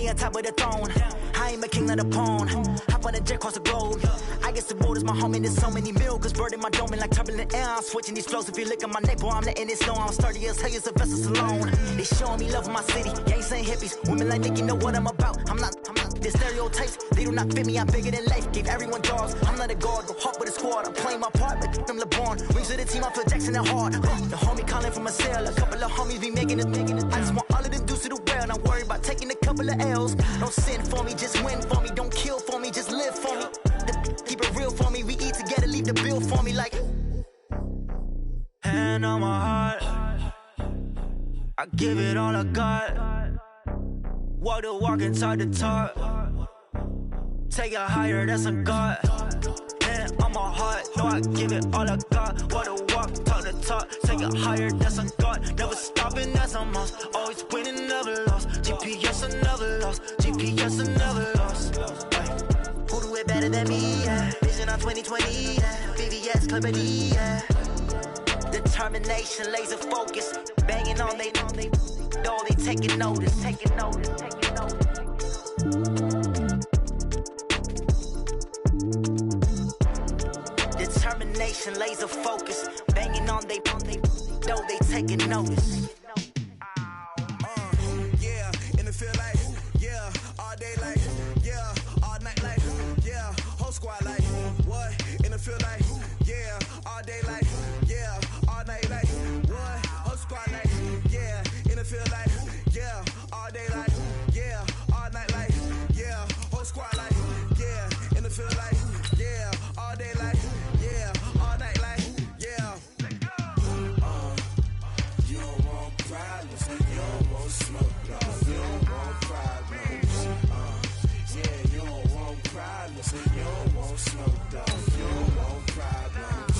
on top of the throne. I ain't a king, not a pawn. Hop on a jet across the globe. I guess the world is my home and there's so many milkers birding my dome and like turbulent air. I'm switching these flows. If you look at my neck, boy, I'm letting it snow. I'm sturdy as hell, as a vessel alone. They showing me love in my city. Gangs ain't hippies. Women like Nicky know what I'm about. I'm not. The stereotypes, they do not fit me. I'm bigger than life. Gave everyone dogs. I'm not a guard. Go hard with a squad. I'm playing my part like them LeBron. Rings to the team. I feel Jackson and hard. The homie calling from a cell. A couple of homies be making it. I just want all of them dudes to do well. Not worry about taking a couple of L's. Don't sin for me, just win for me. Don't kill for me, just live for me. Keep it real for me. We eat together, leave the bill for me like. Hand on my heart, I give it all I got. Walk the walk and talk the talk. Take it higher, that's a God. Hand on my heart, no, I give it all I got. Walk the walk, talk the talk. Take it higher, that's a God. Never stopping, that's a must. Always winning, never lost. GPS, I never lost. GPS, I never lost. Who do it better than me? Yeah. Vision on 2020. Yeah. BVS, Clippity. Yeah. Determination, laser focus. Banging on they door, they taking notice. Taking notice. Determination, laser focus. Banging on they door, they taking notice. Yeah, and it feel like, yeah, all day like, yeah, all night like, yeah, whole squad like, what? And it feel like, yeah, all day like, yeah, all night like, what? Whole squad like, yeah, and it feel like, yeah, all day like, yeah, all night like, yeah, whole squad like, yeah, and it feel like, yeah, all day like, yeah, all night like, yeah. You don't want problems, you don't want smoke, dog. You don't want problems. Yeah, you don't want problems, you don't want smoke, dog. You don't want problems.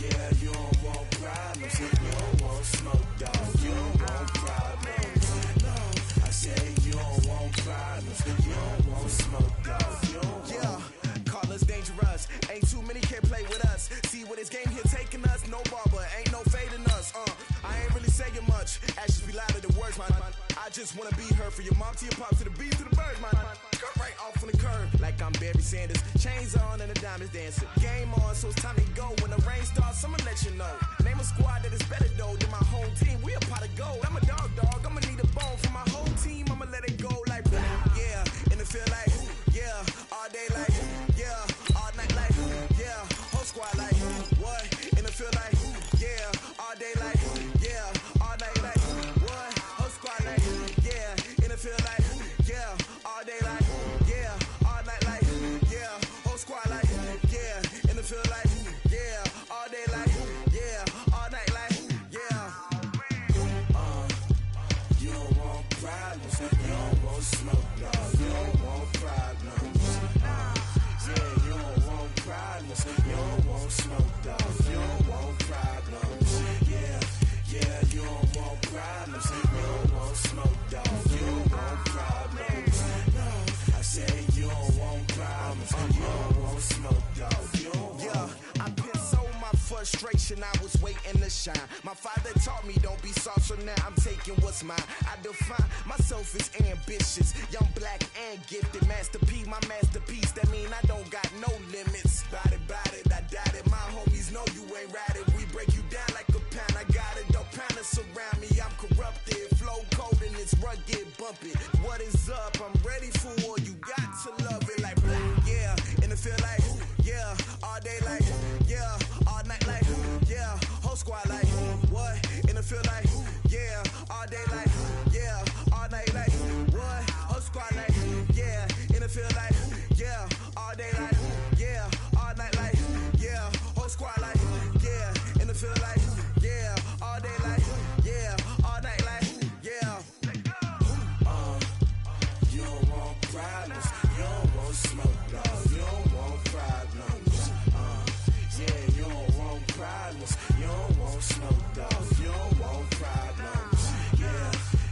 Yeah, you don't want problems, you don't want smoke, dog. You don't want problems. No, I said you don't want problems, you don't want smoke, dog. You don't want. Call us dangerous. Ain't too many can play with us. See what this game here taking us. No barber, ain't no fading us. I ain't really saying much. Actions be louder than words, man. I just wanna be heard for your mom to your pop to the beat to the birds, man. Cut right off on the curb like I'm Barry Sanders. Chains on and the diamonds dancing. Game on, so it's time to go. When the rain starts, I'ma let you know. Name a squad that is better though than my home team. We a pot of gold. I'm a dog. I'ma need a bone for my whole team. I'ma let it go like yeah, and it feel like yeah, all day like yeah, all night like yeah, whole squad like what? And it feel like yeah, all day like yeah, all night like what? Whole squad like yeah, and it feel like yeah, all day like yeah, all night like yeah, whole squad like yeah, and it feel like yeah, all day like yeah, all night like yeah. You don't want problems, you don't want smoke, dog. You don't want problems. Yeah, you don't want problems, you don't want smoke, dog. You don't want problems. Yeah, you don't want problems, you don't want smoke, dog. You don't want problems. No, I said you don't want problems, you don't want smoke, dog. You don't want. Yeah, I've been so my frustration, I was waiting to shine. My father taught me don't be soft, so now I'm taking what's mine. I define myself as ambitious, young, black, and gifted. Master P, my masterpiece. That mean I don't got no limits. Bout it, I doubt it. My homies know you ain't ratted. We break you down like a pound. I got it, don't pound us around me. I'm corrupted, flow cold and it's rugged, bumpy. What is up? I'm ready for war. You got to love it like yeah, and it feel like yeah, all day like yeah, all night like yeah, whole squad like what? And it feel like yeah, all day like yeah, all night like what? Whole squad like yeah, and it feel like yeah, all day like yeah, all night like yeah, whole squad like yeah, and it feel like yeah, all day like yeah, all night like yeah. You don't want problems, you don't want smoke, dog. You don't want problems. Yeah, you don't want problems, you don't want smoke, dog. You don't want problems.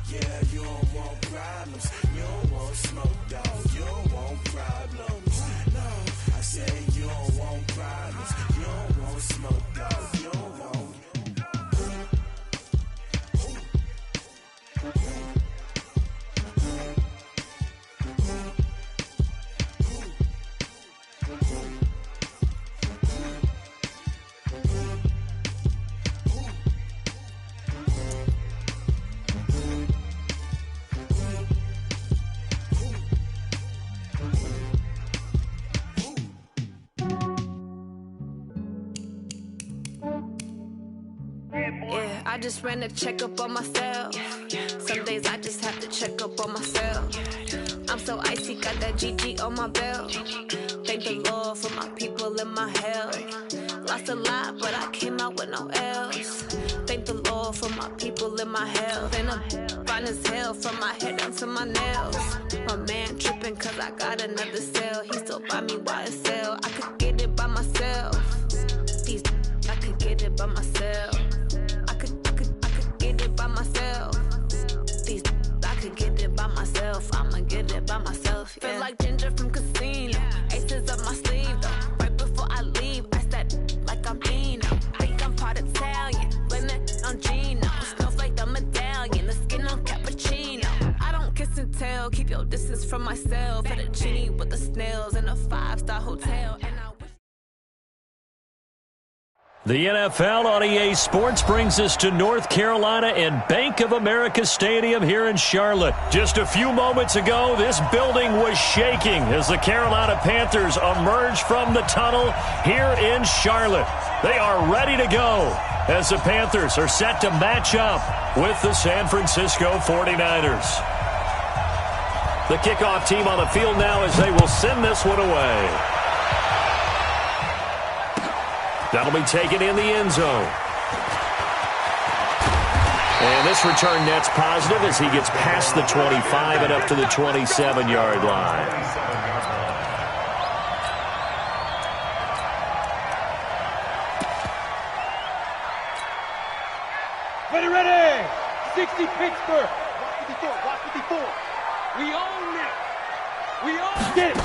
Yeah, you don't want problems, you don't want smoke, dog. You don't want problems. No, I said you don't want problems, you don't want smoke, dog. You don't want. I just ran a checkup on myself. Some days I just have to check up on myself. I'm so icy, got that GG on my belt. Thank the Lord for my people and my health. Lost a lot, but I came out with no else. Thank the Lord for my people and my health. And I'm fine as hell from my head down to my nails. My man tripping cause I got another cell. He still buy me YSL. I could get it by myself. These I could get it by myself. I could get it by myself. These I could get it by myself. I'ma get it by myself. Yeah. Feel like Ginger from Casino. Aces up my sleeve though. Right before I leave, I said like I'm Eno. Think I'm part Italian. Blame it on Gino. Snowflake the medallion. The skin on cappuccino. I don't kiss and tell. Keep your distance from myself. Fettuccine with the snails in a 5-star hotel. And I wish. The NFL on EA Sports brings us to North Carolina and Bank of America Stadium here in Charlotte. Just a few moments ago, this building was shaking as the Carolina Panthers emerged from the tunnel here in Charlotte. They are ready to go as the Panthers are set to match up with the San Francisco 49ers. The kickoff team on the field now as they will send this one away. That'll be taken in the end zone. And this return net's positive as he gets past the 25 and up to the 27-yard line. Ready! 60 Pittsburgh. Watch 54. We own it. We own it.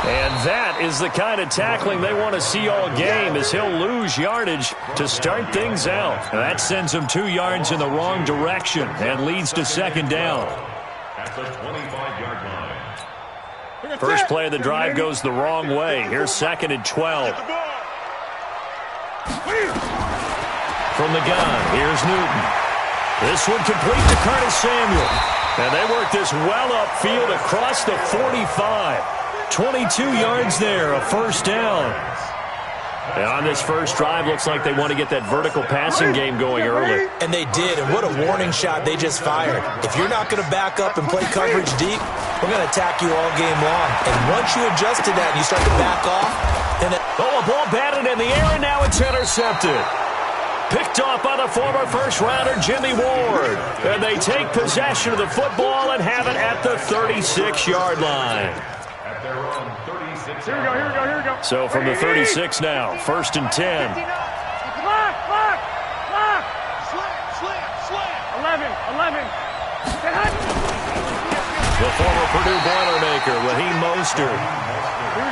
And that is the kind of tackling they want to see all game as he'll lose yardage to start things out. And that sends him 2 yards in the wrong direction and leads to second down. At the 25-yard line. First play of the drive goes the wrong way. Here's second and 12. From the gun, here's Newton. This one complete to Curtis Samuel. And they work this well upfield across the 45. 22 yards there, a first down. And on this first drive, looks like they want to get that vertical passing game going early. And they did, and what a warning shot they just fired. If you're not going to back up and play coverage deep, we're going to attack you all game long. And once you adjust to that and you start to back off, then a ball batted in the air, and now it's intercepted. Picked off by the former first-rounder Jimmy Ward. And they take possession of the football and have it at the 36-yard line. Here we go. So from the 36 now, first and 10. Slam. 11. The former Purdue Boilermaker, Raheem Mostert.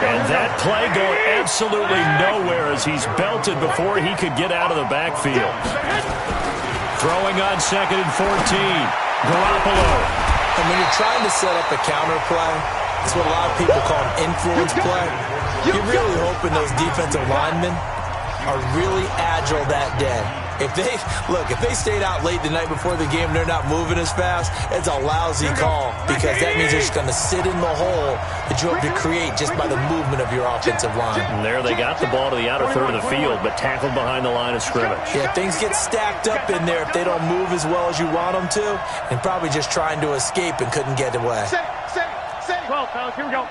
And that play going absolutely nowhere as he's belted before he could get out of the backfield. Throwing on second and 14. Garoppolo. And when you're trying to set up a counter play, it's what a lot of people call an influence play. You're really hoping those defensive linemen are really agile that day. If they stayed out late the night before the game, they're not moving as fast, it's a lousy call because that means they're just going to sit in the hole that you hope to create just by the movement of your offensive line. And there they got the ball to the outer third of the field, but tackled behind the line of scrimmage. Yeah, things get stacked up in there if they don't move as well as you want them to, and probably just trying to escape and couldn't get away. 12, fellas, here we go.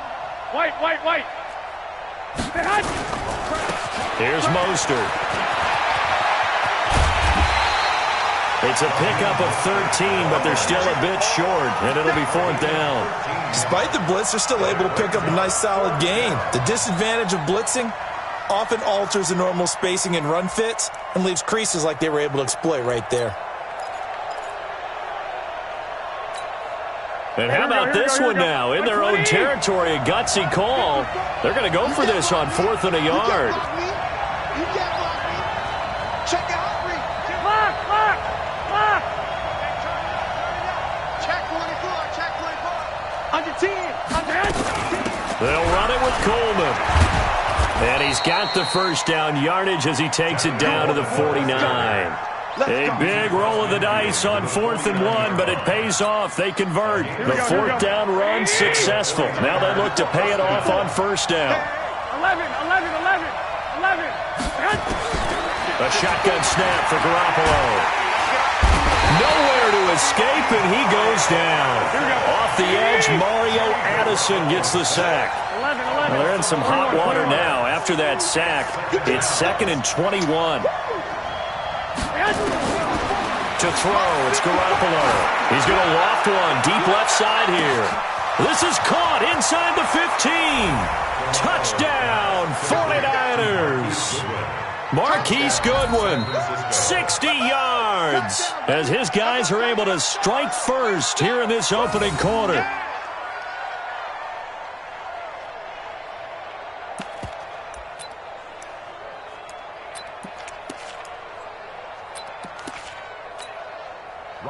White. Here's Mostert. It's a pickup of 13, but they're still a bit short, and it'll be fourth down. Despite the blitz, they're still able to pick up a nice, solid gain. The disadvantage of blitzing often alters the normal spacing and run fits and leaves creases like they were able to exploit right there. And how about this one now? In their own territory, a gutsy call. They're going to go for this on fourth and a yard. Check out. They'll run it with Coleman. And he's got the first down yardage as he takes it down to the 49. A big roll of the dice on 4th and 1, but it pays off. They convert. The fourth down run successful. Now they look to pay it off on first down. 11. A shotgun snap for Garoppolo. Nowhere to escape, and he goes down. Off the edge, Mario Addison gets the sack. Well, they're in some hot water now. After that sack, it's 2nd and 21. To throw, it's Garoppolo. He's going to loft one deep left side here. This is caught inside the 15. Touchdown, 49ers. Marquise Goodwin, 60 yards, as his guys are able to strike first here in this opening quarter.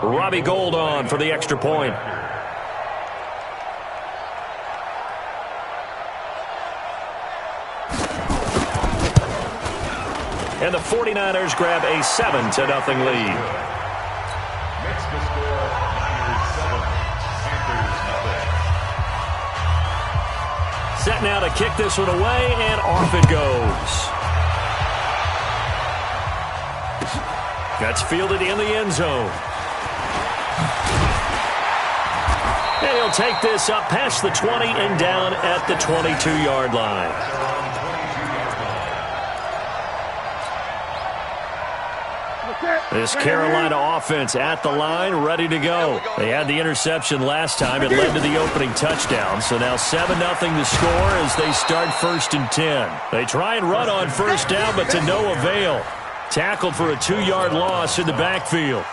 Robbie Gould on for the extra point. And the 49ers grab a 7-0 lead. Next to score, Niners 7, Panthers nothing. Set now to kick this one away, and off it goes. That's fielded in the end zone. And he'll take this up past the 20 and down at the 22-yard line. This Carolina offense at the line, ready to go. They had the interception last time. It led to the opening touchdown. So now 7-0 to score as they start 1st and 10. They try and run on first down, but to no avail. Tackled for a 2-yard loss in the backfield.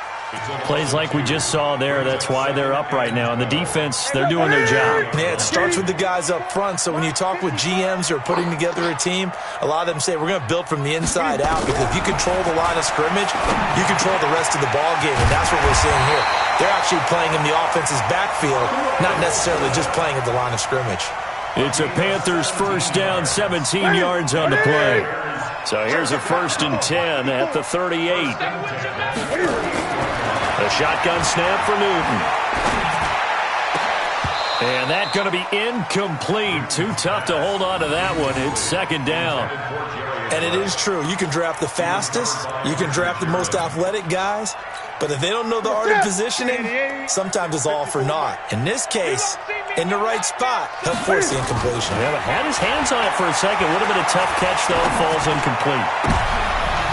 Plays like we just saw there. That's why they're up right now. And the defense, they're doing their job. Yeah, it starts with the guys up front. So when you talk with GMs who are putting together a team, a lot of them say we're going to build from the inside out, because if you control the line of scrimmage, you control the rest of the ball game. And that's what we're seeing here. They're actually playing in the offense's backfield, not necessarily just playing at the line of scrimmage. It's a Panthers first down, 17 yards on the play. So here's a 1st and 10 at the 38. A shotgun snap for Newton. And that's going to be incomplete. Too tough to hold on to that one. It's 2nd down. And it is true. You can draft the fastest. You can draft the most athletic guys. But if they don't know the art of positioning, sometimes it's all for naught. In this case, in the right spot, he'll force the incompletion. Yeah, but had his hands on it for a second. Would have been a tough catch, though. Falls incomplete.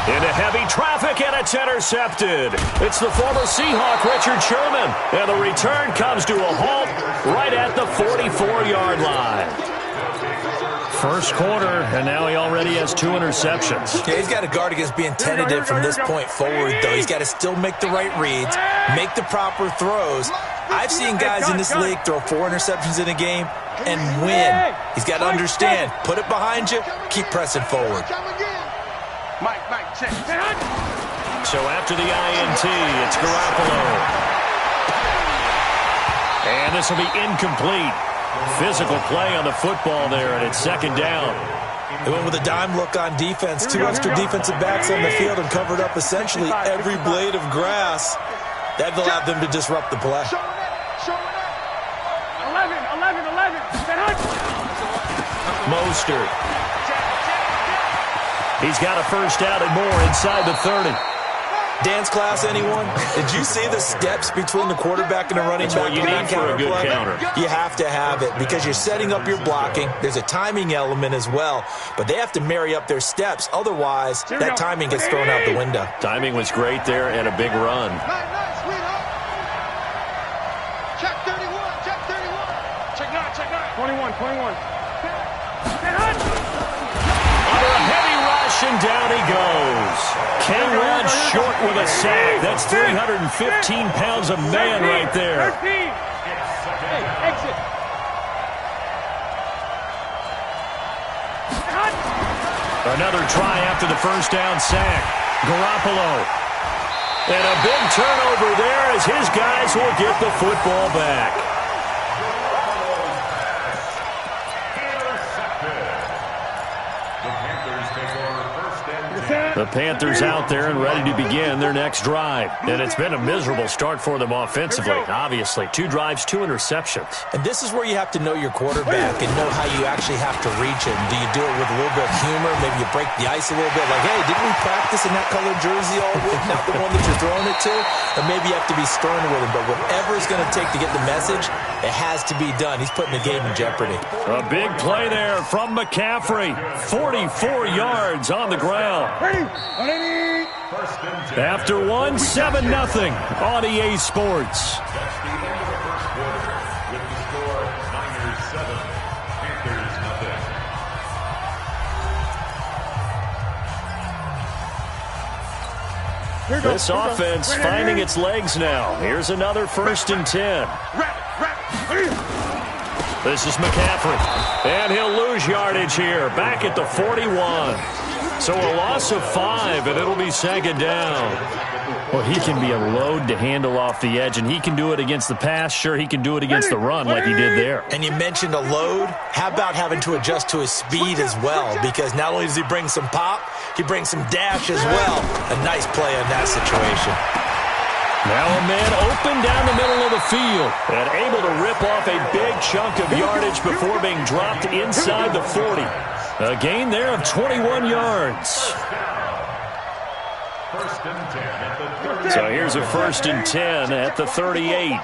Into heavy traffic, and it's intercepted. It's the former Seahawk, Richard Sherman. And the return comes to a halt right at the 44-yard line. First quarter, and now he already has 2 interceptions. Yeah, he's got to guard against being tentative from this point forward, though. He's got to still make the right reads, make the proper throws. I've seen guys in this league throw 4 interceptions in a game and win. He's got to understand, put it behind you, keep pressing forward. So after the INT, it's Garoppolo. And this will be incomplete. Physical play on the football there, and it's 2nd down. They went with a dime look on defense. 2 extra defensive backs on the field and covered up essentially every blade of grass. That allowed them to disrupt the play. 11. Mostert. He's got a first down and more inside the 30. Dance class, anyone? Did you see the steps between the quarterback and the running back? That's what you need for a good counter. You have to have it because you're setting up your blocking. There's a timing element as well, but they have to marry up their steps. Otherwise, that timing gets thrown out the window. Timing was great there and a big run. Check 31. Check 9. 21. Under a heavy rush, and down he goes. Ken Rod short with a sack. That's 315 pounds of man right there. Exit. Another try after the first down sack. Garoppolo. And a big turnover there as his guys will get the football back. The Panthers out there and ready to begin their next drive. And it's been a miserable start for them offensively, obviously. 2 drives, 2 interceptions. And this is where you have to know your quarterback and know how you actually have to reach him. Do you do it with a little bit of humor? Maybe you break the ice a little bit, like, hey, didn't we practice in that colored jersey all week, not the one that you're throwing it to? Or maybe you have to be stern with him. But whatever it's going to take to get the message, it has to be done. He's putting the game in jeopardy. A big play there from McCaffrey. 44 yards on the ground. After 1, 7-0 on EA Sports. That's the end of the first quarter with the score Niners 7, Panthers nothing. This offense finding its legs now. Here's another 1st and 10. This is McCaffrey. And he'll lose yardage here. Back at the 41. So a loss of 5, and it'll be 2nd down. Well, he can be a load to handle off the edge, and he can do it against the pass. Sure, he can do it against the run like he did there. And you mentioned a load. How about having to adjust to his speed as well? Because not only does he bring some pop, he brings some dash as well. A nice play in that situation. Now a man open down the middle of the field and able to rip off a big chunk of yardage before being dropped inside the 40. A gain there of 21 yards. So here's a 1st and 10 at the 38.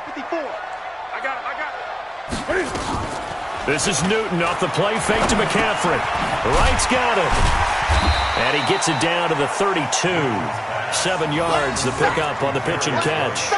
This is Newton off the play fake to McCaffrey. Wright's got it. And he gets it down to the 32. 7 yards, the pickup on the pitch and catch.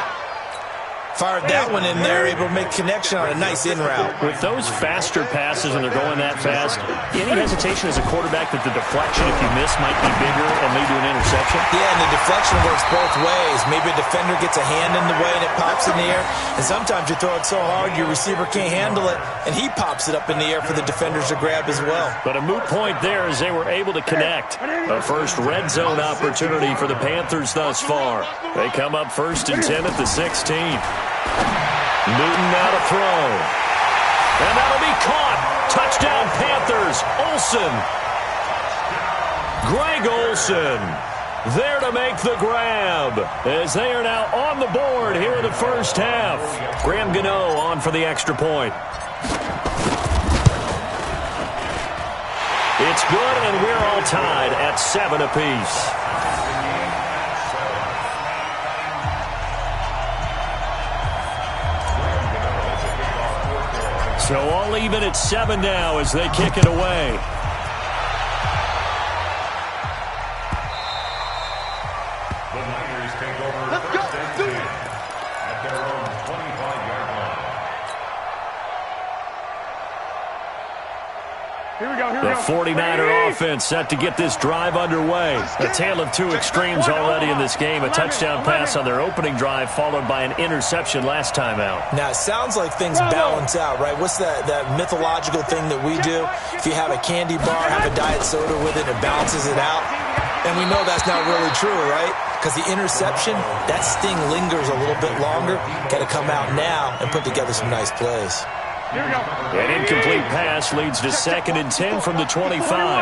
Fired that one in there, able to make connection on a nice in route. With those faster passes and they're going that fast, any hesitation as a quarterback that the deflection, if you miss, might be bigger and lead to an interception? Yeah, and the deflection works both ways. Maybe a defender gets a hand in the way and it pops in the air. And sometimes you throw it so hard your receiver can't handle it, and he pops it up in the air for the defenders to grab as well. But a moot point there as they were able to connect. A first red zone opportunity for the Panthers thus far. They come up 1st and 10 at the 16. Newton now to throw. And that'll be caught. Touchdown Panthers. Olsen. Greg Olsen there to make the grab as they are now on the board here in the first half. Graham Gano on for the extra point. It's good, and we're all tied at 7 apiece. So all even at 7 now as they kick it away. The Niners take over 1st and 10 at their own 25-yard line. Here we go. The 49er offense set to get this drive underway. A tale of 2 extremes already in this game. A touchdown pass on their opening drive followed by an interception last time out. Now, it sounds like things balance out, right? What's that mythological thing that we do? If you have a candy bar, have a diet soda with it, it balances it out. And we know that's not really true, right? Because the interception, that sting lingers a little bit longer. Got to come out now and put together some nice plays. Here we go. An incomplete pass leads to 2nd and 10 from the 25. 21.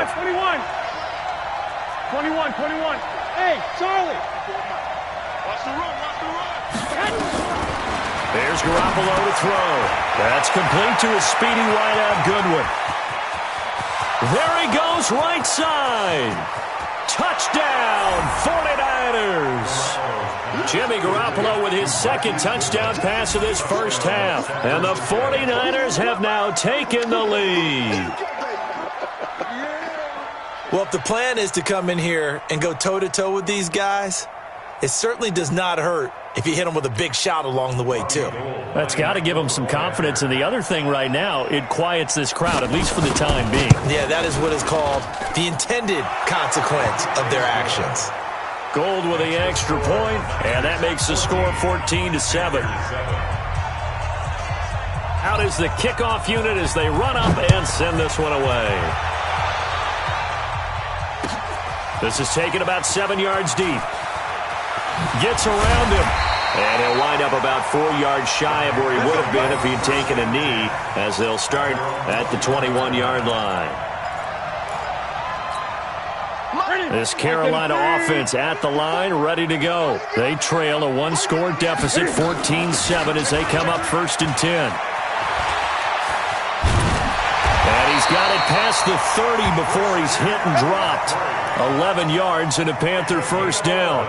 Hey, Charlie. Watch the run. There's Garoppolo to throw. That's complete to his speedy wideout Goodwin. There he goes, right side. Touchdown, 49ers. Jimmy Garoppolo with his 2nd touchdown pass of this first half. And the 49ers have now taken the lead. Well, if the plan is to come in here and go toe-to-toe with these guys, it certainly does not hurt if you hit them with a big shot along the way, too. That's got to give them some confidence. And the other thing right now, it quiets this crowd, at least for the time being. Yeah, that is what is called the intended consequence of their actions. Gold with the extra point, and that makes the score 14-7. Out is the kickoff unit as they run up and send this one away. This is taken about 7 yards deep. Gets around him, and he'll wind up about 4 yards shy of where he would have been if he'd taken a knee, as they'll start at the 21-yard line. Ready. This Carolina offense at the line, ready to go. They trail a one-score deficit, 14-7, as they come up 1st and 10. And he's got it past the 30 before he's hit and dropped. 11 yards and a Panther first down.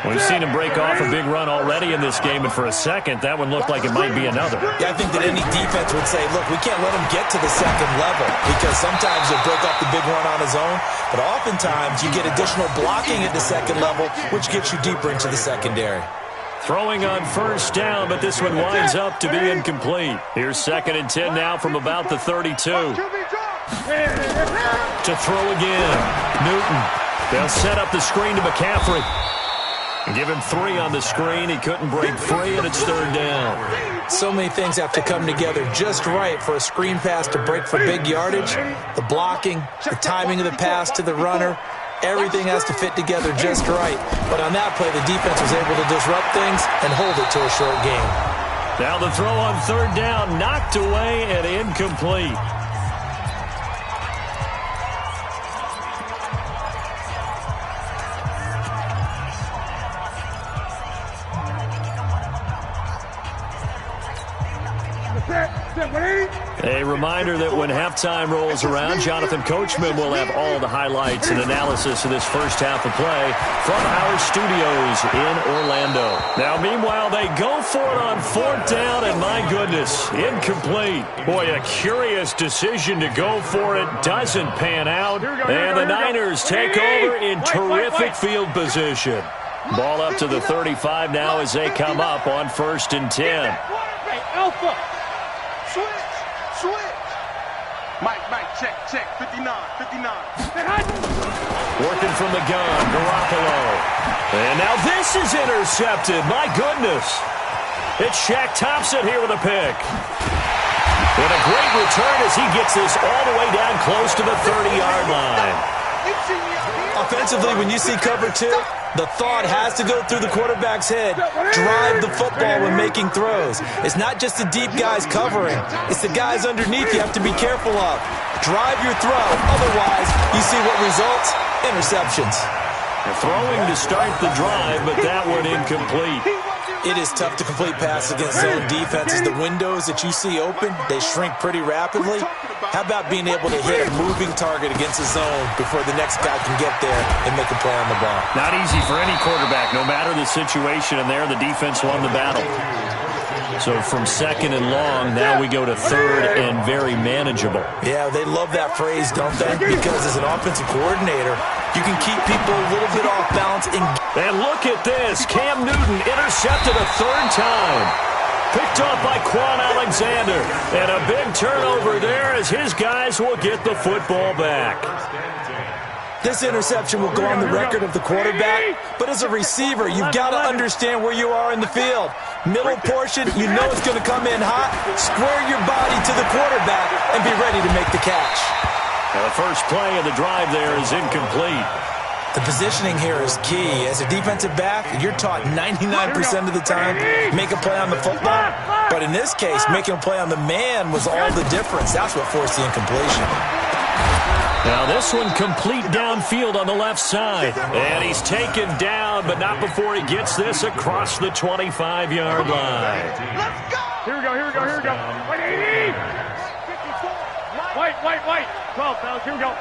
We've seen him break off a big run already in this game, and for a second, that one looked like it might be another. Yeah, I think that any defense would say, look, we can't let him get to the second level, because sometimes he'll break off the big run on his own, but oftentimes you get additional blocking at the second level, which gets you deeper into the secondary. Throwing on first down, but this one winds up to be incomplete. Here's 2nd and 10 now from about the 32. To throw again. Newton. They'll set up the screen to McCaffrey. Give him 3 on the screen. He couldn't break free, and it's 3rd down. So many things have to come together just right for a screen pass to break for big yardage. The blocking, the timing of the pass to the runner, everything has to fit together just right. But on that play, the defense was able to disrupt things and hold it to a short game. Now the throw on 3rd down, knocked away and incomplete. A reminder that when halftime rolls around, Jonathan Coachman will have all the highlights and analysis of this first half of play from our studios in Orlando. Now, meanwhile, they go for it on 4th down, and my goodness, incomplete. Boy, a curious decision to go for it. Doesn't pan out, and the Niners take over in terrific field position. Ball up to the 35 now as they come up on 1st and 10. Alpha. Switch. Mike, check. 59. Working from the gun, Garoppolo. And now this is intercepted. My goodness. It's Shaq Thompson here with a pick. And a great return as he gets this all the way down close to the 30-yard line. Offensively, when you see cover 2, the thought has to go through the quarterback's head. Drive the football when making throws. It's not just the deep guys covering. It's the guys underneath you have to be careful of. Drive your throw. Otherwise, you see what results? Interceptions. Throwing to start the drive, but that one incomplete. It is tough to complete passes against zone defenses. The windows that you see open, they shrink pretty rapidly. How about being able to hit a moving target against a zone before the next guy can get there and make a play on the ball? Not easy for any quarterback, no matter the situation, and there the defense won the battle. So from 2nd and long, now we go to 3rd and very manageable. Yeah, they love that phrase, don't they? Because as an offensive coordinator, you can keep people a little bit off balance. And look at this. Cam Newton intercepted a 3rd time. Picked off by Quan Alexander. And a big turnover there as his guys will get the football back. This interception will go on the record of the quarterback, but as a receiver, you've got to understand where you are in the field. Middle portion, you know it's going to come in hot. Square your body to the quarterback and be ready to make the catch. Now the first play of the drive there is incomplete. The positioning here is key. As a defensive back, you're taught 99% of the time, make a play on the football. But in this case, making a play on the man was all the difference. That's what forced the incompletion. Now this one complete downfield on the left side. And he's taken down, but not before he gets this across the 25-yard line. Let's go! Here we go. Wait, 80! 54. White. 12, fellas, here we go.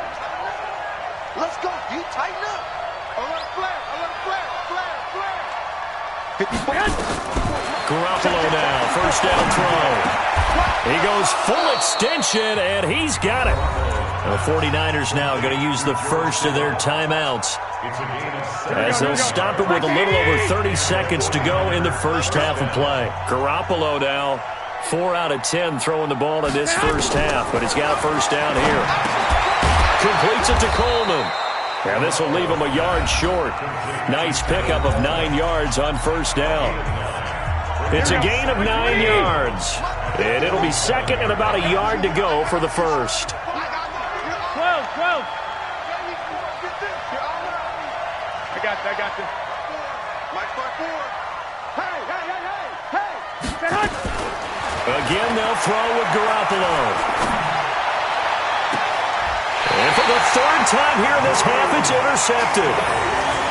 Let's go. You tighten up. I want a flare. Garoppolo now, first down throw. He goes full extension, and he's got it. The 49ers now going to use the first of their timeouts as they'll stop it with a little over 30 seconds to go in the first half of play. Garoppolo now, 4 out of 10 throwing the ball in this first half, but he's got a first down here. Completes it to Coleman. And this will leave him a yard short. Nice pickup of 9 yards on first down. It's a gain of 9 yards. And it'll be 2nd and about a yard to go for the first. 12. I got this. Mike, 4. Hey. Again, they'll throw with Garoppolo. And for the third time here in this half it's intercepted.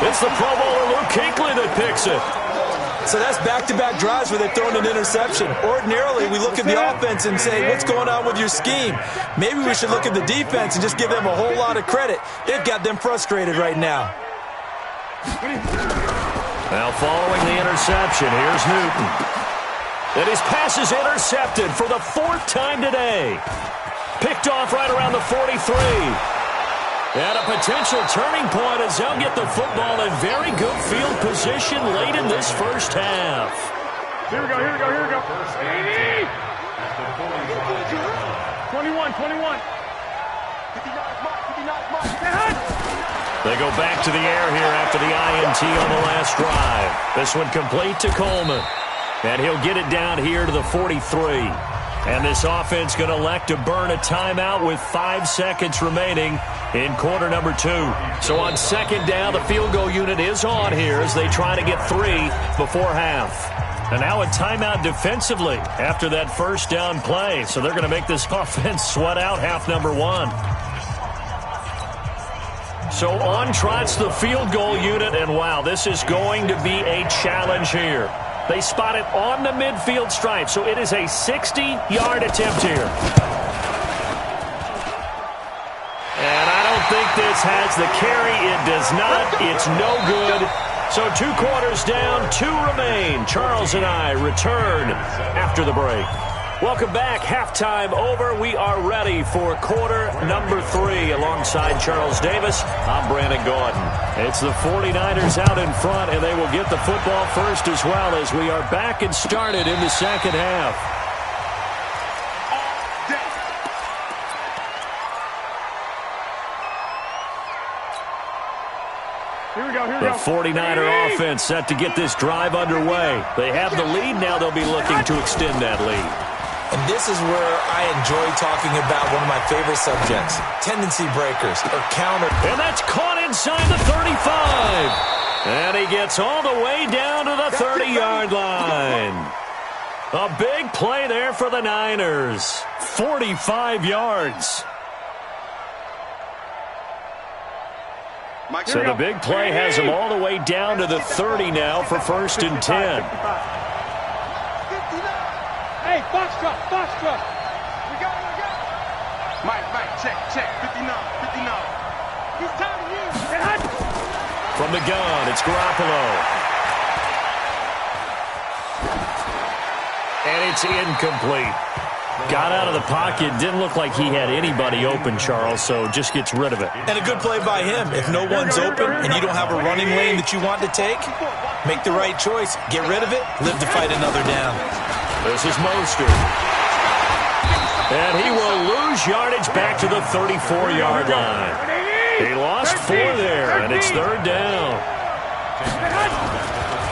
It's the Pro Bowler Luke Kuechly that picks it. So that's back-to-back drives where they're throwing an interception. Ordinarily, we look at the offense and say, what's going on with your scheme? Maybe we should look at the defense and just give them a whole lot of credit. They've got them frustrated right now. Now following the interception, here's Newton. And his pass is intercepted for the fourth time today. Picked off right around the 43. And a potential turning point as they'll get the football in very good field position late in this first half. Here we go. 21. They go back to the air here after the INT on the last drive. This one complete to Coleman. And he'll get it down here to the 43. And this offense going to elect to burn a timeout with 5 seconds remaining in quarter number 2. So on second down, the field goal unit is on here as they try to get 3 before half. And now a timeout defensively after that first down play. So they're going to make this offense sweat out half number 1. So on trots the field goal unit, and wow, this is going to be a challenge here. They spot it on the midfield stripe, so it is a 60-yard attempt here. And I don't think this has the carry. It does not. It's no good. So 2 quarters down, 2 remain. Charles and I return after the break. Welcome back. Halftime over. We are ready for quarter number 3 alongside Charles Davis. I'm Brandon Gordon. It's the 49ers out in front, and they will get the football first as well as we are back and started in the second half. The 49er offense set to get this drive underway. They have the lead now. They'll be looking to extend that lead. And this is where I enjoy talking about one of my favorite subjects, tendency breakers or counter. And that's caught inside the 35. And he gets all the way down to the 30-yard line. A big play there for the Niners. 45 yards. So the big play has him all the way down to the 30 now for 1st and 10. Hey, Foxtrot. We got it. Mike, check. 59. He's tired of you. From the gun, it's Garoppolo. And it's incomplete. Got out of the pocket. Didn't look like he had anybody open, Charles, so just gets rid of it. And a good play by him. If no one's open and you don't have a running lane that you want to take, make the right choice. Get rid of it. Live to fight another down. This is Mostert. And he will lose yardage back to the 34-yard line. He lost 4 there, and it's 3rd down.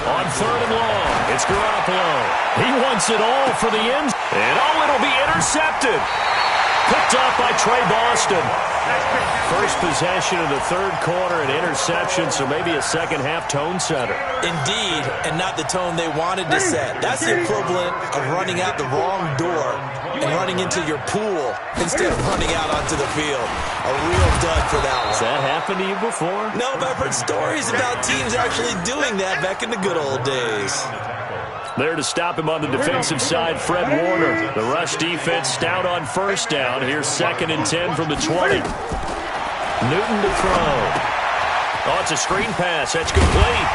On 3rd and long, it's Garoppolo. He wants it all for the end. And it'll be intercepted. Picked off by Trey Boston. First possession of the 3rd quarter, an interception, so maybe a second-half tone setter. Indeed, and not the tone they wanted to set. That's the equivalent of running out the wrong door and running into your pool instead of running out onto the field. A real dud for that one. Has that happened to you before? No, but I've heard stories about teams actually doing that back in the good old days. There to stop him on the defensive side, Fred Warner. The rush defense stout on 1st down. Here's 2nd and 10 from the 20. Newton to throw. Oh, it's a screen pass. That's complete.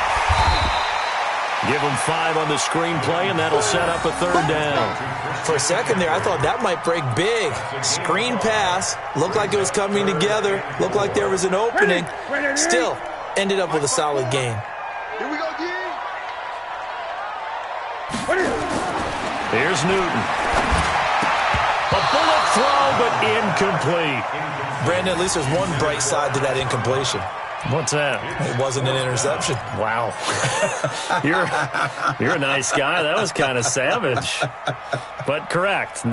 Give him 5 on the screen play, and that'll set up a 3rd down. For a second there, I thought that might break big. Screen pass. Looked like it was coming together. Looked like there was an opening. Still, ended up with a solid game. Here we go, D. Here's Newton. A bullet throw, but incomplete. Brandon, at least there's one bright side to that incompletion. What's that? It wasn't an interception. Wow. You're a nice guy. That was kind of savage. But correct.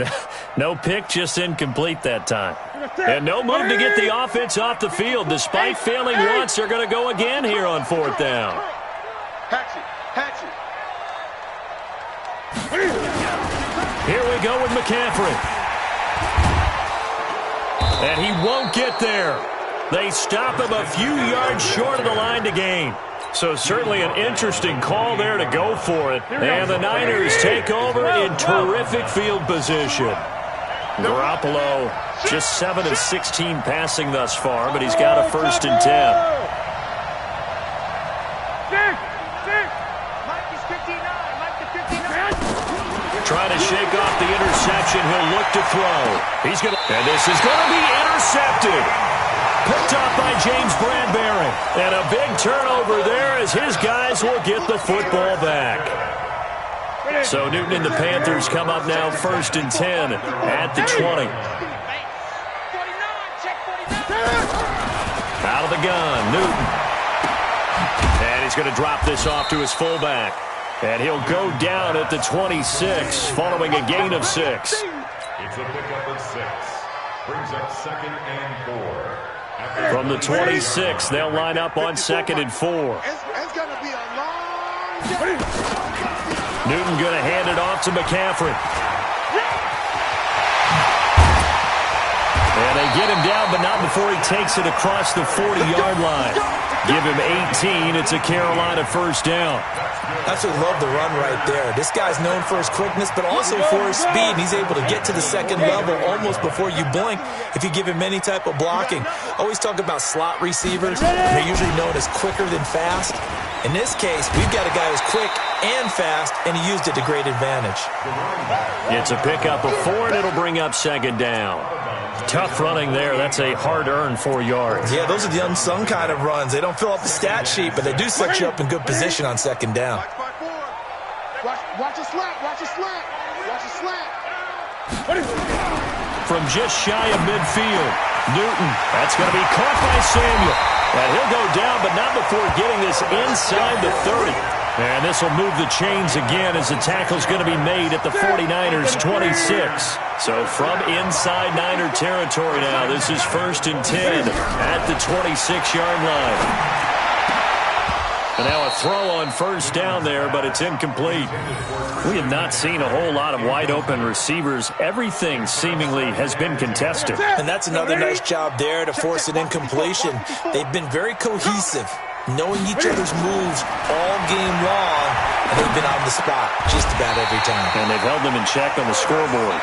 No pick, just incomplete that time. And no move to get the offense off the field. Despite failing once, they're going to go again here on 4th down. Hatchet. Here we go with McCaffrey. And he won't get there. They stop him a few yards short of the line to gain. So certainly an interesting call there to go for it. And the Niners take over in terrific field position. Garoppolo just 7 of 16 passing thus far, but he's got a 1st and 10. Trying to shake off the interception. He'll look to throw. And this is going to be intercepted. Picked up by James Bradbury. And a big turnover there as his guys will get the football back. So Newton and the Panthers come up now 1st and 10 at the 20. Out of the gun, Newton. And he's going to drop this off to his fullback. And he'll go down at the 26 following a gain of 6. It's a pickup of 6. Brings up 2nd and 4. From the 26, they'll line up on 2nd and 4. It's going to be a long day. Newton going to hand it off to McCaffrey. And they get him down, but not before he takes it across the 40-yard line. Give him 18. It's a Carolina 1st down. That's what I love the run right there. This guy's known for his quickness, but also for his speed. And he's able to get to the 2nd level almost before you blink if you give him any type of blocking. Always talk about slot receivers. They're usually known as quicker than fast. In this case, we've got a guy who's quick and fast, and he used it to great advantage. It's a pickup of 4, and it'll bring up 2nd down. Tough running there. That's a hard-earned 4 yards. Yeah, those are the unsung kind of runs. They don't fill up the stat sheet, but they do set you up in good position on 2nd down. Watch a slant. Watch a slant. Watch a slant. From just shy of midfield, Newton. That's going to be caught by Samuel. And he'll go down, but not before getting this inside the 30. And this will move the chains again as the tackle's going to be made at the 49ers' 26. So from inside Niner territory now, this is 1st and 10 at the 26-yard line. And now a throw on 1st down there, but it's incomplete. We have not seen a whole lot of wide-open receivers. Everything seemingly has been contested. And that's another nice job there to force an incompletion. They've been very cohesive, knowing each other's moves all game long, and they've been on the spot just about every time. And they've held them in check on the scoreboard.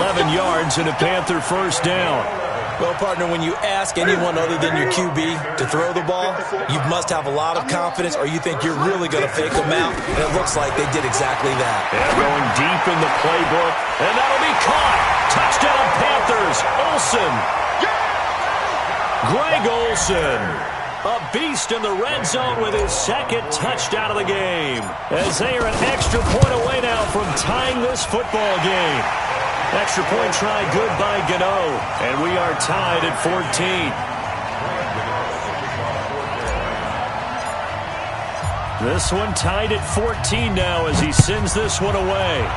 11 yards and a Panther 1st down. Well, partner, when you ask anyone other than your QB to throw the ball, you must have a lot of confidence, or you think you're really going to fake them out, and it looks like they did exactly that. Yeah, going deep in the playbook, and that'll be caught. Touchdown Panthers. Olsen. Greg Olsen, a beast in the red zone with his 2nd touchdown of the game, as they are an extra point away now from tying this football game. Extra point try good by Gano, and we are tied at 14. This one tied at 14 now as he sends this one away.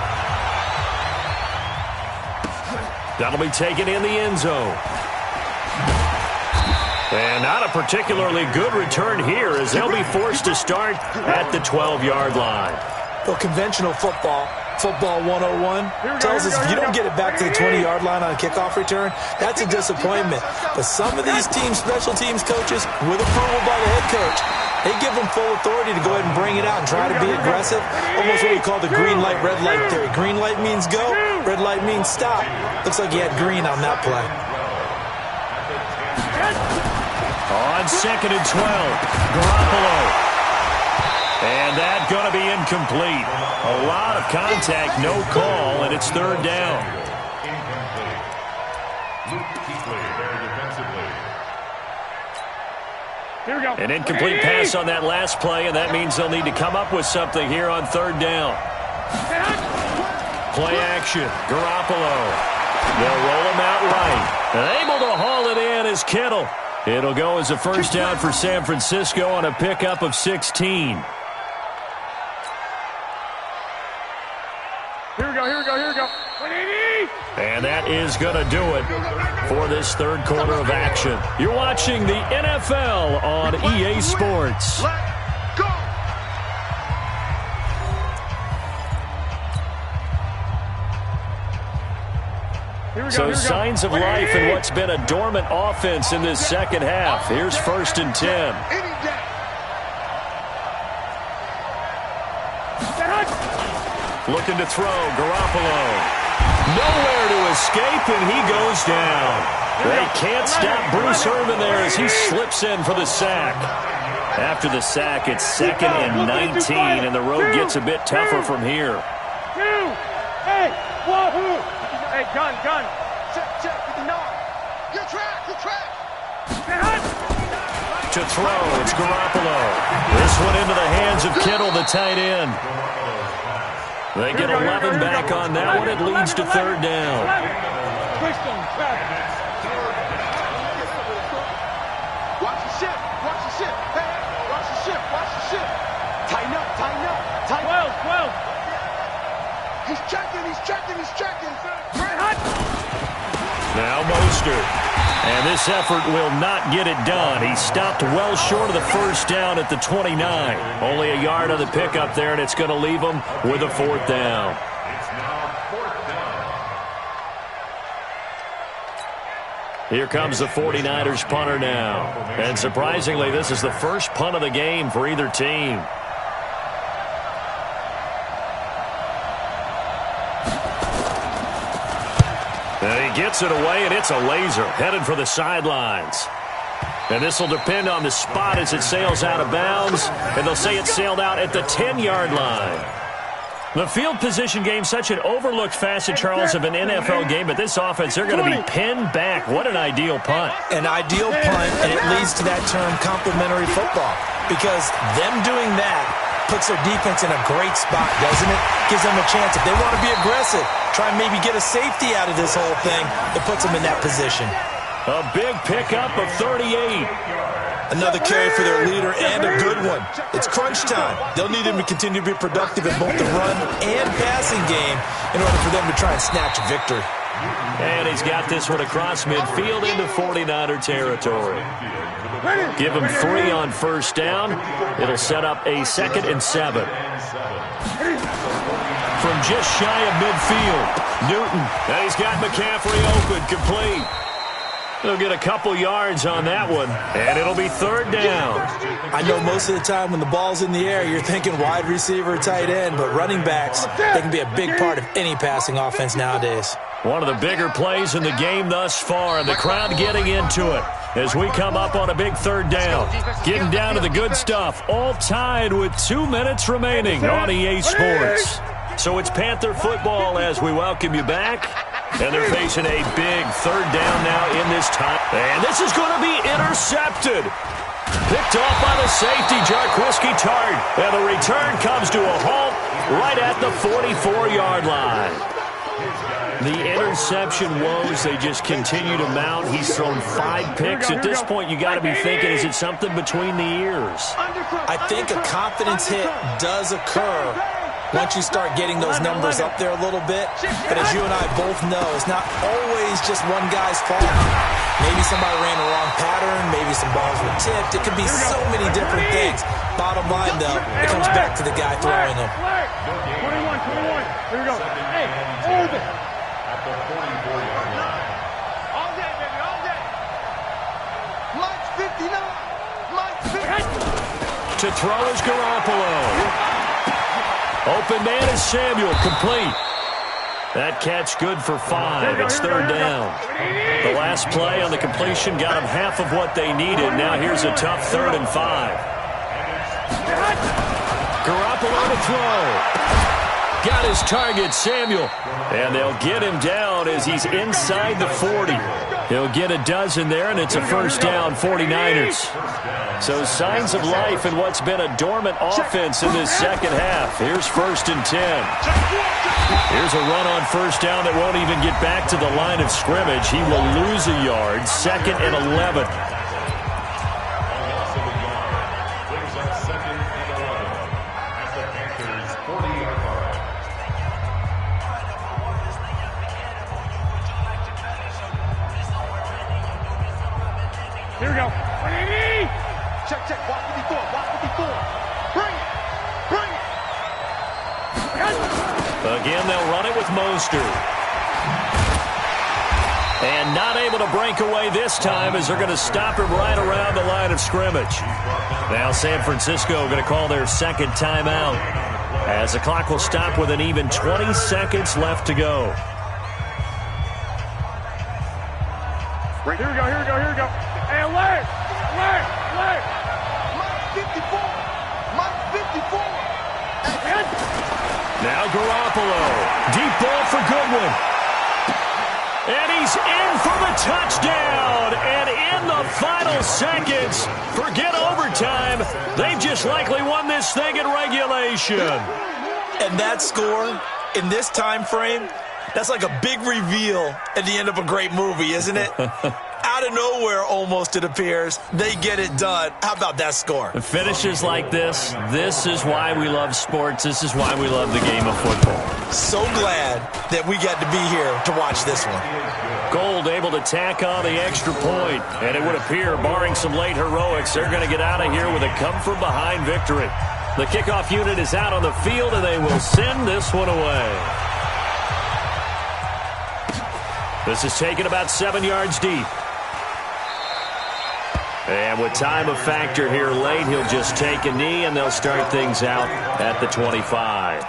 That'll be taken in the end zone. And not a particularly good return here as they'll be forced to start at the 12-yard line. Well, conventional football 101, tells us if you don't get it back to the 20-yard line on a kickoff return, that's a disappointment. But some of these teams, special teams coaches, with approval by the head coach, they give them full authority to go ahead and bring it out and try to be aggressive. Almost what we call the green light, red light theory. Green light means go, red light means stop. Looks like he had green on that play. On 2nd and 12, Garoppolo. And that's going to be incomplete. A lot of contact, no call, and it's 3rd down. Incomplete. Luke Kuechly there defensively. Here we go. An incomplete pass on that last play, and that means they'll need to come up with something here on 3rd down. Play action, Garoppolo. They'll roll him out right. And able to haul it in is Kittle. It'll go as a 1st down for San Francisco on a pickup of 16. Here we go. And that is going to do it for this 3rd quarter of action. You're watching the NFL on EA Sports. Let's go. So signs of life in what's been a dormant offense in this second half. Here's 1st and 10. Looking to throw, Garoppolo. Nowhere to escape, and he goes down. They can't stop Bruce Irvin there as he slips in for the sack. After the sack, it's 2nd and 19, and the road gets a bit tougher from here. Hey, wahoo! Hey, gun. Check, 59. Your track. To throw, it's Garoppolo. This one into the hands of Kittle, the tight end. They get 11 back on that one. It leads to 3rd down. Watch the ship. Hey, watch the ship. Tighten up. 12. He's checking. Now Mostert. And this effort will not get it done. He stopped well short of the 1st down at the 29. Only a yard on the pickup there, and it's going to leave him with a 4th down. Here comes the 49ers punter now. And surprisingly, this is the first punt of the game for either team. And he gets it away, and it's a laser headed for the sidelines. And this will depend on the spot as it sails out of bounds. And they'll say it sailed out at the 10-yard line. The field position game, such an overlooked facet, Charles, of an NFL game. But this offense, they're going to be pinned back. What an ideal punt. An ideal punt, and it leads to that term complementary football. Because them doing that puts their defense in a great spot, doesn't it? Gives them a chance. If they want to be aggressive, try and maybe get a safety out of this whole thing, it puts them in that position. A big pickup of 38. Another carry for their leader and a good one. It's crunch time. They'll need him to continue to be productive in both the run and passing game in order for them to try and snatch a victory. And he's got this one across midfield into 49er territory. Give him 3 on 1st down. It'll set up a 2nd and 7. From just shy of midfield, Newton. And he's got McCaffrey open, complete. They'll get a couple yards on that one, and it'll be 3rd down. I know most of the time when the ball's in the air, you're thinking wide receiver, tight end, but running backs, they can be a big part of any passing offense nowadays. One of the bigger plays in the game thus far, and the crowd getting into it as we come up on a big 3rd down. Getting down to the good stuff, all tied with 2 minutes remaining on EA Sports. So it's Panther football as we welcome you back. And they're facing a big 3rd down now in this time. And this is going to be intercepted. Picked off by the safety, Jarquiski Tart. And the return comes to a halt right at the 44-yard line. The interception woes, they just continue to mount. He's thrown 5 picks. At this point, you got to be thinking, is it something between the ears? I think a confidence hit does occur once you start getting those numbers up there a little bit. But as you and I both know, it's not always just one guy's fault. Maybe somebody ran the wrong pattern. Maybe some balls were tipped. It could be so many different things. Bottom line, though, it comes back to the guy throwing them. 21. Here we go. Hey, hold it. At the 44-yard line. All day, baby, all day. Mike's 59. To throw is Garoppolo. Open man is Samuel, complete. That catch good for 5. It's 3rd down. The last play on the completion got them half of what they needed. Now here's a tough 3rd and 5. Garoppolo to throw. Got his target, Samuel. And they'll get him down as he's inside the 40. He'll get a dozen there, and it's a 1st down, 49ers. So signs of life in what's been a dormant offense in this second half. Here's 1st and 10. Here's a run on 1st down that won't even get back to the line of scrimmage. He will lose a yard. 2nd and 11. Here we go. 180. Check. Watch what he's doing. Bring it. Again, they'll run it with Mostert. And not able to break away this time as they're going to stop him right around the line of scrimmage. Now San Francisco going to call their second timeout as the clock will stop with an even 20 seconds left to go. Here we go, here we go, here we go. And leg! Mike 54! Mike 54! Now Garoppolo. Deep ball for Goodwin. And he's in for the touchdown. And in the final seconds, forget overtime. They've just likely won this thing in regulation. And that score in this time frame, that's like a big reveal at the end of a great movie, isn't it? Out of nowhere, almost, it appears, they get it done. How about that score? Finishes like this is why we love sports. This is why we love the game of football. So glad that we got to be here to watch this one. Gold able to tack on the extra point. And it would appear, barring some late heroics, they're going to get out of here with a come-from-behind victory. The kickoff unit is out on the field, and they will send this one away. This is taken about 7 yards deep. And with time a factor here late, he'll just take a knee, and they'll start things out at the 25.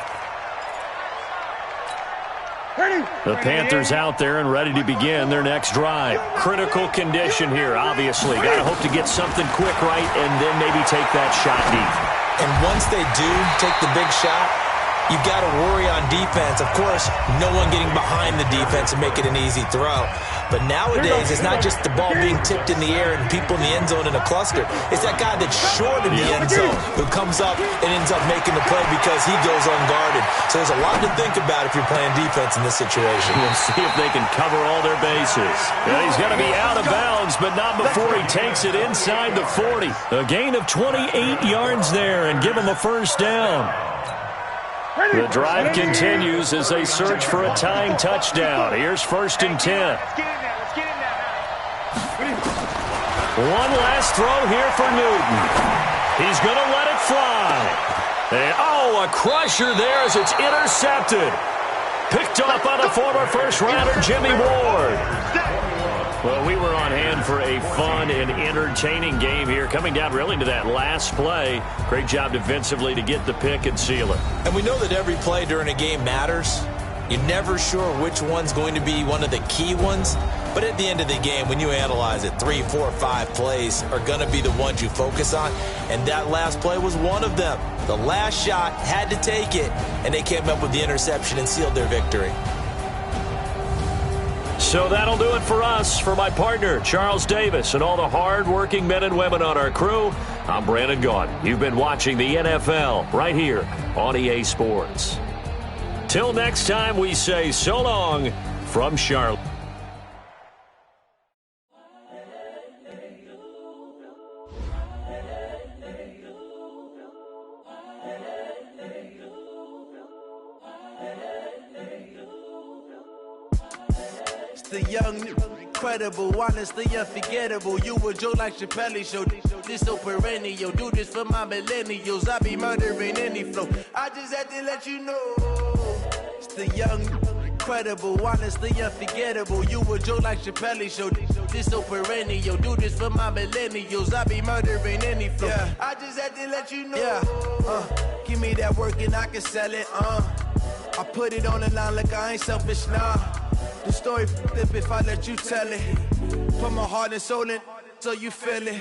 The Panthers out there and ready to begin their next drive. Critical condition here, obviously. Got to hope to get something quick right and then maybe take that shot deep. And once they do take the big shot, you've got to worry on defense. Of course, no one getting behind the defense and make it an easy throw. But nowadays, it's not just the ball being tipped in the air and people in the end zone in a cluster. It's that guy that's short in the end zone who comes up and ends up making the play because he goes unguarded. So there's a lot to think about if you're playing defense in this situation. We'll see if they can cover all their bases. And he's going to be out of bounds, but not before he takes it inside the 40. A gain of 28 yards there and give him a first down. The drive continues as they search for a tying touchdown. Here's 1st and 10. One last throw here for Newton. He's going to let it fly. And, a crusher there as it's intercepted. Picked off by the former first-rounder Jimmy Ward. Well, we were on hand for a fun and entertaining game here, coming down really to that last play. Great job defensively to get the pick and seal it. And we know that every play during a game matters. You're never sure which one's going to be one of the key ones. But at the end of the game, when you analyze it, 3, 4, 5 plays are going to be the ones you focus on. And that last play was one of them. The last shot had to take it, and they came up with the interception and sealed their victory. So that'll do it for us. For my partner, Charles Davis, and all the hard-working men and women on our crew, I'm Brandon Gaudin. You've been watching the NFL right here on EA Sports. Till next time, we say so long from Charlotte. The young, incredible, honestly unforgettable. You a joke like Chappelle Show. This so perennial. Do this for my millennials. I be murdering any flow. I just had to let you know. It's the young, incredible, honestly unforgettable. You a joke like Chappelle Show. This so perennial. Do this for my millennials. I be murdering any flow. Yeah. I just had to let you know. Yeah. Give me that work and I can sell it. I put it on the line like I ain't selfish, nah. The story flip if I let you tell it. Put my heart and soul in so you feel it.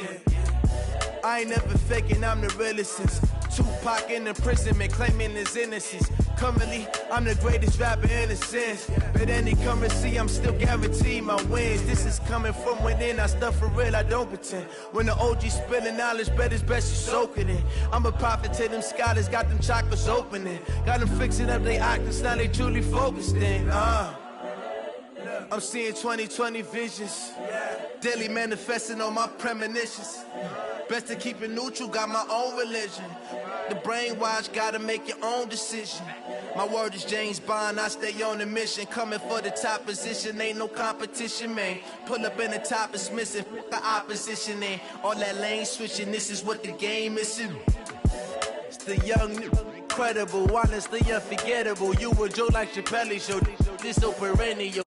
I ain't never faking, I'm the realest since Tupac in imprisonment, claiming his innocence. Currently, I'm the greatest rapper in a sense. But any currency, I'm still guaranteed my wins. This is coming from within, I stuff for real, I don't pretend. When the OG spilling knowledge, bet it's best you soak it in. I'm a prophet to them scholars, got them chakras opening. Got them fixing up their octaves, now they truly focused in. I'm seeing 2020 visions. Daily manifesting on my premonitions. Best to keep it neutral, got my own religion. The brainwash, gotta make your own decision. My word is James Bond, I stay on a mission. Coming for the top position, ain't no competition, man. Pull up in the top, it's missing, the opposition ain't. All that lane switching, this is what the game is. It's the young, incredible, honestly unforgettable. You a joke like Chappelle Show, this so perennial.